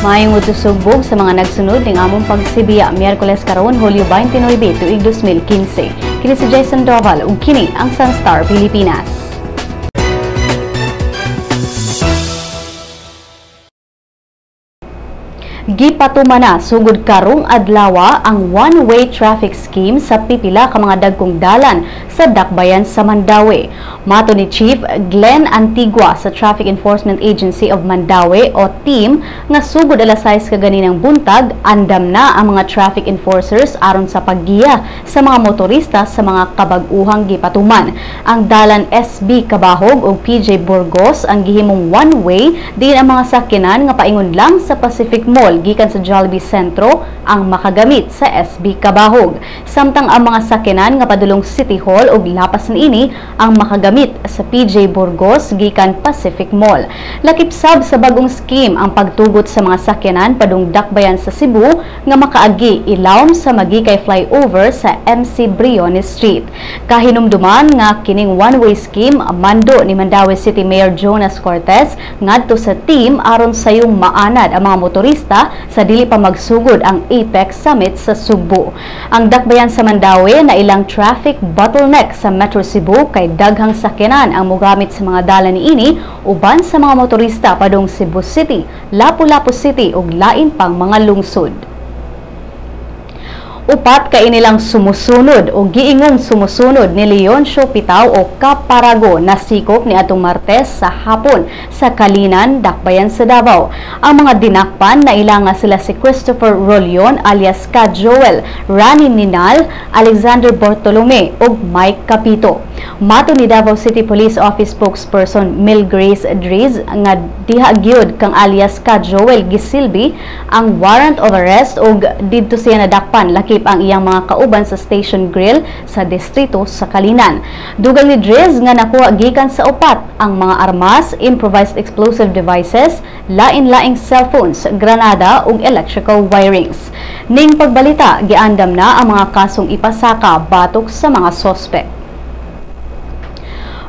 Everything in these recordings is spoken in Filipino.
Maayong utusugbog sa mga nagsunod ng among pagsibiya Miyerkules karon Hulyo 29 tuig 2015. Kini si Jason Doval ug kini ang Sun.Star Pilipinas. Gipatumana sugod karong adlawa ang one-way traffic scheme sa pipila ka mga dagkong dalan sa dakbayan sa Mandaue. Mato ni Chief Glenn Antigua sa Traffic Enforcement Agency of Mandaue o TEAM nga sugod alas 6 kaganinang buntag andam na ang mga traffic enforcers aron sa paggiya sa mga motorista sa mga kabag-uhang gipatuman. Ang dalan SB Kabahog o PJ Burgos ang gihimong one-way din ang mga sakyanan nga paingon lang sa Pacific Mall gikan sa Jollibee Sentro ang makagamit sa SB Kabahog. Samtang ang mga sakyanan nga padulong City Hall ug lapas niini ang makagamit sa PJ Burgos gikan Pacific Mall. Lakip sab sa bagong scheme ang pagtugot sa mga sakyanan padung dakbayan sa Cebu nga makaagi ilawom sa magikay flyover sa MC Briones Street. Kahinumduman nga kining one-way scheme mando ni Mandaue City Mayor Jonas Cortez ngadto sa team aron sayong maanad ang mga motorista sa dili pa magsugod ang Apex Summit sa Sugbo. Ang dakbayan sa Mandaue na ilang traffic bottleneck sa Metro Cebu kay daghang sakyanan ang mogamit sa mga dalan niini uban sa mga motorista padung Cebu City, Lapu-Lapu City ug lain pang mga lungsod. Upat ka inilang sumusunod o giingong sumusunod ni Leoncio Pitaw o Ka Parago na sikop ni atong Martes sa hapon sa Kalinan, Dakbayan sa Davao. Ang mga dinakpan na ilang sila si Christopher Rolion alias Ka Joel, Rani Ninal, Alexander Bortolome ug Mike Capito. Mato ni Davao City Police Office spokesperson Mil Grace Driz nga diha gyud kang alias Ka Joel gisilbi ang warrant of arrest ug didto siya nadakpan lakip ang iyang mga kauban sa Station Grill sa distrito sa Kalinan. Dugang ni Driz nga nakuha gikan sa upat ang mga armas, improvised explosive devices, lain-laing cellphones, granada ug electrical wirings. Ning pagbalita, giandam na ang mga kasong ipasaka batok sa mga sospek.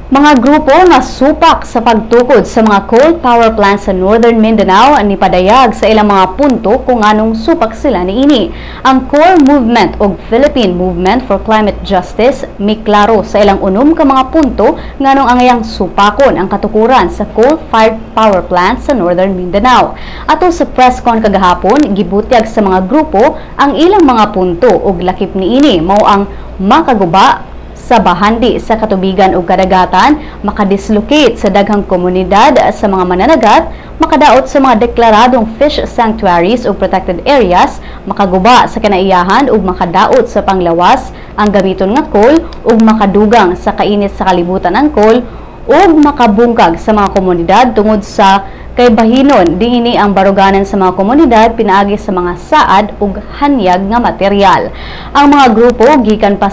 Mga grupo nga supak sa pagtukod sa mga coal power plants sa Northern Mindanao ni padayag sa ilang mga punto kung anong supak sila niini. Ang Core Movement o Philippine Movement for Climate Justice miklaro sa ilang unom ka mga punto nganong angayang supakon ang katukuran sa coal-fired power plants sa Northern Mindanao. Ato sa press con kagahapon, gibutyag sa mga grupo ang ilang mga punto ug lakip niini mao ang makaguba sa bahandi sa katubigan ug kadagatan, makadislocate sa daghang komunidad sa mga mananagat, makadaot sa mga deklaradong fish sanctuaries o protected areas, makaguba sa kinaiyahan ug makadaot sa panglawas ang gamiton nga coal ug makadugang sa kainit sa kalibutan ang coal ug makabungkag sa mga komunidad tungod sa kay bahinon dinhi ang baruganan sa mga komunidad pinaagi sa mga saad ug hanyag nga material. Ang mga grupo gikan pa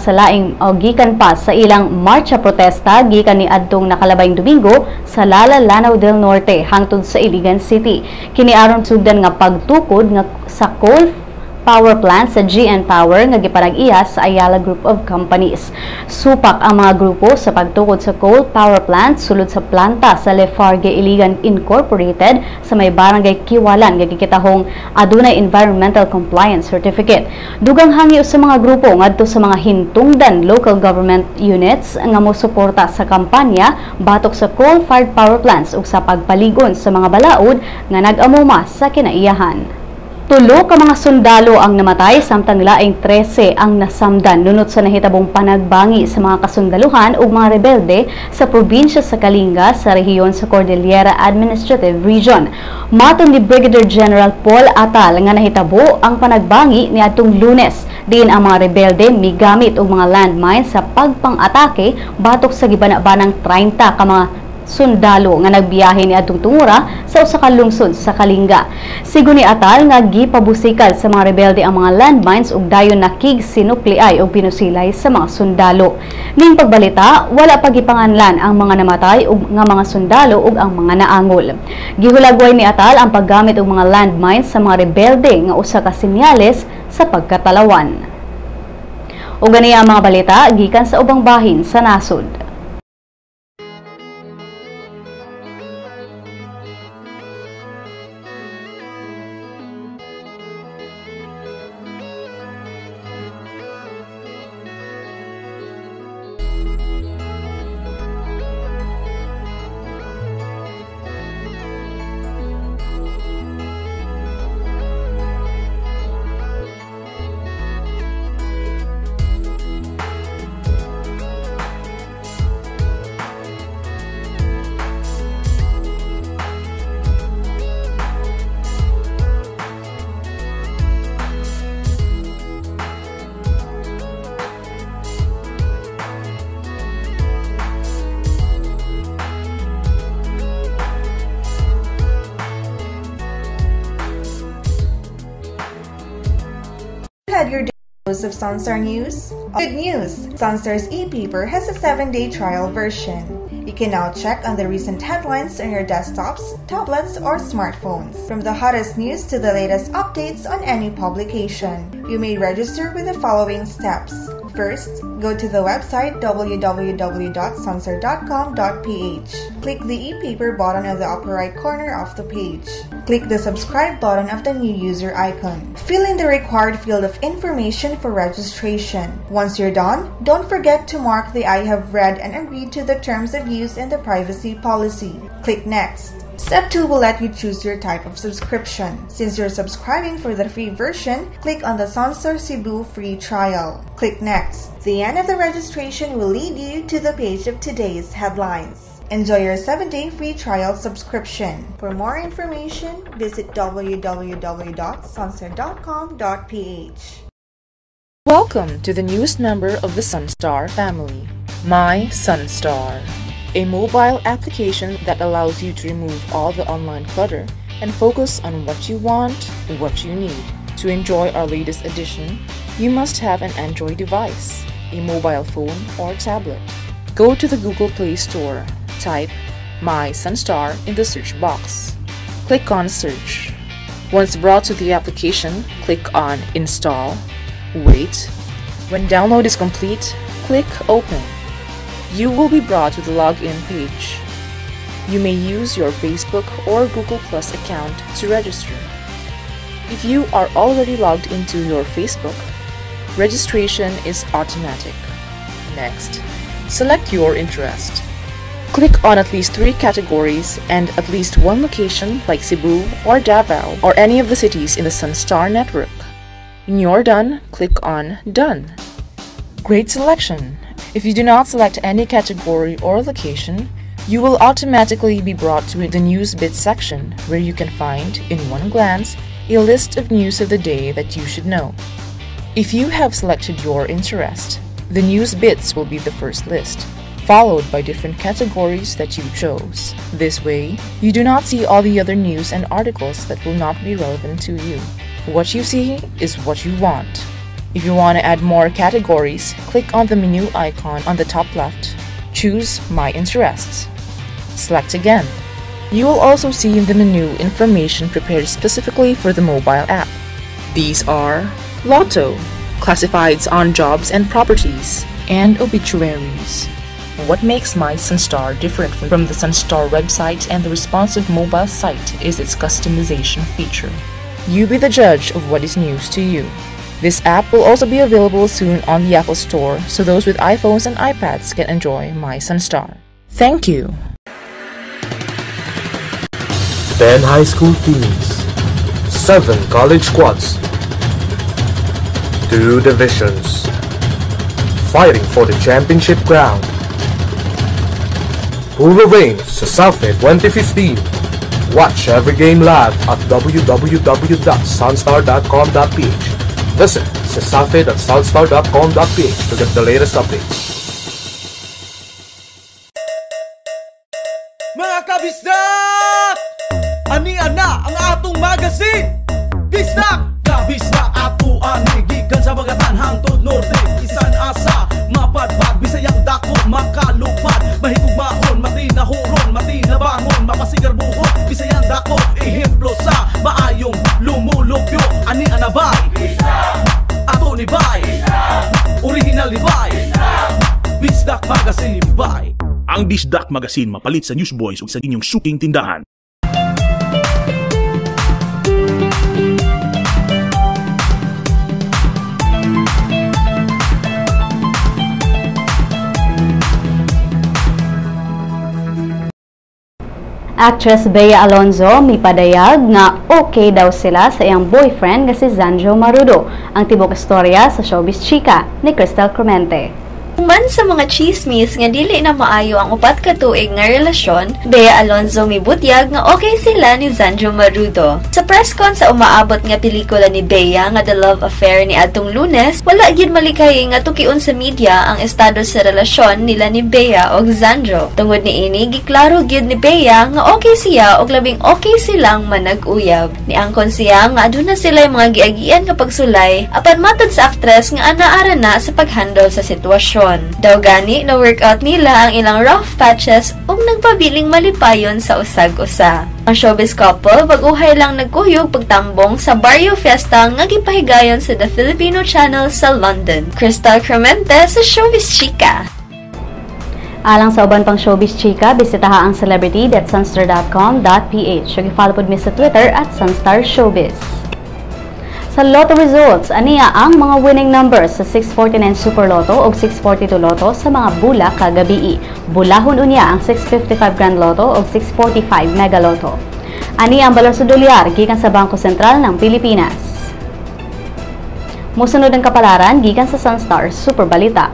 sa ilang marcha protesta gikan ni adtong nakalabayng Domingo sa Lanao del Norte hangtod sa Iligan City. Kini aron sugdan nga pagtukod nga sa coal power plant sa GN Power nga gipanag-iya sa Ayala Group of Companies. Supak ang mga grupo sa pagtukod sa coal power plant sulod sa planta sa Lefarge Iligan Incorporated sa may barangay Kiwalan nga gikitahong adunay Environmental Compliance Certificate. Dugang hangyo sa mga grupo ngadto sa mga hintungdan local government units nga mosuporta sa kampanya batok sa coal-fired power plants ug sa pagpaligon sa mga balaod nga nag-amuma sa kinaiyahan. Tulo ka mga sundalo ang namatay samtang laing 13 ang nasamdan nunot sa nahitabong panagbangi sa mga kasundaluhan ug mga rebelde sa probinsya sa Kalinga sa rehiyon sa Cordillera Administrative Region. Mato ni Brigadier General Paul Atal nga nahitabo ang panagbangi niadtong Lunes diin ang mga rebelde migamit og mga landmines sa pagpang-atake batok sa gibana-banang 30 ka mga sundalo nga nagbiyahe ni adtong tungura sa usa ka lungsod sa Kalinga. Sigo ni Atal nga gipabusikal sa mga rebelde ang mga landmines ug dayon nakig sinukliay ug pinusilay sa mga sundalo. Ning pagbalita, wala pa gipanganlan ang mga namatay ug nga mga sundalo ug ang mga naangol. Gihulagway ni Atal ang paggamit og mga landmines sa mga rebelde nga usa ka senyales sa pagkatalawan. Ug ganiya ang mga balita gikan sa ubang bahin sa nasod. Of Sun.Star News. Good news! Sun.Star's e-paper has a 7-day trial version. You can now check on the recent headlines on your desktops, tablets, or smartphones. From the hottest news to the latest updates on any publication. You may register with the following steps. First, go to the website www.sunstar.com.ph. Click the e-paper button on the upper right corner of the page. Click the subscribe button of the new user icon. Fill in the required field of information for registration. Once you're done, don't forget to mark the I have read and agreed to the terms of use and the privacy policy. Click Next. Step 2 will let you choose your type of subscription. Since you're subscribing for the free version, click on the Sun.Star Cebu free trial. Click Next. The end of the registration will lead you to the page of today's headlines. Enjoy your 7-day free trial subscription. For more information, visit www.sunstar.com.ph. Welcome to the newest member of the Sun.Star family, My Sun.Star, a mobile application that allows you to remove all the online clutter and focus on what you want, what you need. To enjoy our latest edition, you must have an Android device, a mobile phone or tablet. Go to the Google Play Store, type My Sun.Star in the search box. Click on Search. Once brought to the application, click on Install. Wait. When download is complete, click Open. You will be brought to the login page. You may use your Facebook or Google Plus account to register. If you are already logged into your Facebook, registration is automatic. Next, select your interest. Click on at least 3 categories and at least 1 location like Cebu or Davao or any of the cities in the Sun.Star network. When you're done, click on Done. Great selection! If you do not select any category or location, you will automatically be brought to the News Bits section where you can find, in one glance, a list of news of the day that you should know. If you have selected your interest, the News Bits will be the first list, followed by different categories that you chose. This way, you do not see all the other news and articles that will not be relevant to you. What you see is what you want. If you want to add more categories, click on the menu icon on the top left. Choose My Interests. Select again. You will also see in the menu information prepared specifically for the mobile app. These are Lotto, classifieds on jobs and properties, and obituaries. What makes My Sun.Star different from the Sun.Star website and the responsive mobile site is its customization feature. You be the judge of what is news to you. This app will also be available soon on the Apple Store, so those with iPhones and iPads can enjoy My Sun.Star. Thank you! 10 high school teams, 7 college squads, 2 divisions, fighting for the championship crown. Who will reign sa Southmid 2015? Watch every game live at www.sunstar.com.ph. Visit southmid.sunstar.com.ph to get the latest updates. Mga kabisdak! Ania na ang atong magazine! Bisdak! Kabisdak ato ani gikan sa bagatan hangtod norte. Isan asa mapadpad bisayang dako makalupad. Mahigugmaon, matinahuron, matinabangon, mapasigar buhot. Bisayang dako ehemplo sa maayong lumulupyo. Ani anabay ato ni bay original ni bay Bisdak Magazine ni bay. Ang Bisdak Magazine mapalit sa Newsboys ug sa inyong suking tindahan. Actress Bea Alonzo mipadayag nga okay daw sila sa iyang boyfriend nga si Zanjoe Marudo, ang tibok istorya sa Showbiz Chika ni Crystal Clemente. Man sa mga chismis nga dili na maayo ang upat ka tuig nga relasyon, Bea Alonzo mibutyag nga okay sila ni Zanjoe Marudo. Sa press con sa umaabot nga pelikula ni Bea nga The Love Affair ni adtong Lunes, wala gid malikay nga tukion sa media ang estado sa relasyon nila ni Bea og Zanjoe. Tungod ni ini giklaro gid ni Bea nga okay siya og labing okay silang manag-uyab. Niangkon siya nga aduna sila mga giagian kapag sulay apan matod sa aktres nga anaara na sa paghandle sa sitwasyon. Daw gani na workout nila ang ilang rough patches ug nagpabiling malipayon sa usag-usa. Ang showbiz couple baguhay lang nagkuyog pagtambong sa Barrio Fiesta nga gipahigayon sa The Filipino Channel sa London. Crystal Cremente sa Showbiz Chika. Alang sa uban pang Showbiz Chika, bisitaha ang celebrity.sunstar.com.ph ug i-follow pod mi sa Twitter @Sun.Star Showbiz. Sa Lotto results, ania ang mga winning numbers sa 649 Super Lotto o 642 Lotto sa mga bula kagabi. Bulahon unya ang 655 Grand Lotto o 645 Mega Lotto. Ani ang balor sa dolyar gikan sa Bangko Sentral ng Pilipinas. Musunod ang kapalaran gikan sa Sun.Star Super Balita.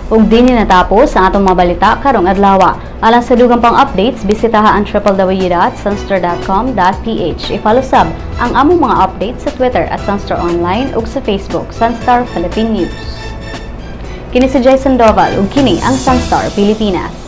Ug dinhi natapos ang atong mga balita karong adlawa. Alang sa dugang pang updates, bisitaha ang www.sunstar.com.ph. I-follow sab ang among mga updates sa Twitter @Sunstar Online ug sa Facebook Sun.Star Philippine News. Kini si Jason Doval ug kini ang Sun.Star Pilipinas.